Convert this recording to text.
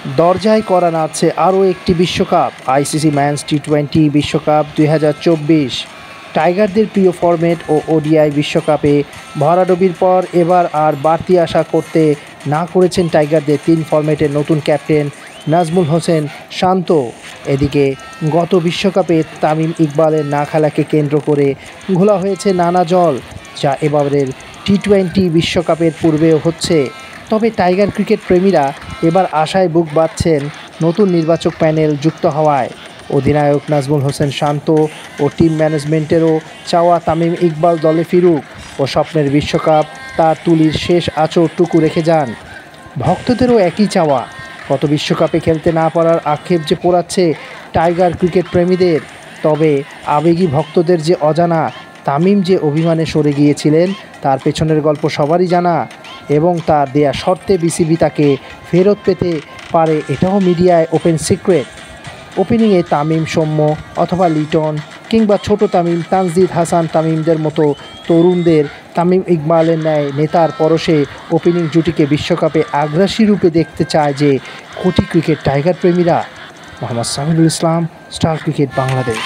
দরজায় কড়া নাড়ছে আরও একটি বিশ্বকাপ। আইসিসি ম্যানস টি-20 বিশ্বকাপ 2024। টাইগারদের প্রিয় ফরম্যাট ও ওডিআই বিশ্বকাপে ভরাডুবির পর এবার আর বাড়তি আশা করতে না করেছেন টাইগারদের 3 ফরম্যাটের নতুন ক্যাপ্টেন নাজমুল হোসেন শান্ত। এদিকে গত বিশ্বকাপে তামিম ইকবালের না খেলাকে কেন্দ্র করে ঘোলা হয়েছে নানা জল, যা এবারের টি-20 বিশ্বকাপের পূর্বেও হচ্ছে। তবে টাইগার ক্রিকেট প্রেমীরা এবার আশায় বুক বাঁধছেন নতুন নির্বাচক প্যানেল যুক্ত হওয়ায়। অধিনায়ক নাজমুল হোসেন শান্ত ও টিম ম্যানেজমেন্টেরও চাওয়া তামিম ইকবাল দলে ফিরুক ও স্বপ্নের বিশ্বকাপ তার তুলির শেষ আঁচড়টুকু রেখে যান। ভক্তদেরও একই চাওয়া। গত বিশ্বকাপে খেলতে না পারার আক্ষেপ যে পোড়াচ্ছে টাইগার ক্রিকেট প্রেমীদের, তবে আবেগী ভক্তদের যে অজানা তামিম যে অভিমানে সরে গিয়েছিলেন তার পেছনের গল্প সবারই জানা, এবং তার দেয়া শর্তে বিসিবি তাকে ফেরত পেতে পারে এটাও মিডিয়ায় ওপেন সিক্রেট। ওপেনিংয়ে তামিম, সৌম্য অথবা লিটন কিংবা ছোট তামিম, তানজিদ হাসান তামিমদের মতো তরুণদের তামিম ইকবালের ন্যায় নেতার পরশে ওপেনিং জুটিকে বিশ্বকাপে আগ্রাসী রূপে দেখতে চায় যে কোটি ক্রিকেট টাইগার প্রেমীরা। মোহাম্মদ সামিরুল ইসলাম, স্টার ক্রিকেট বাংলাদেশ।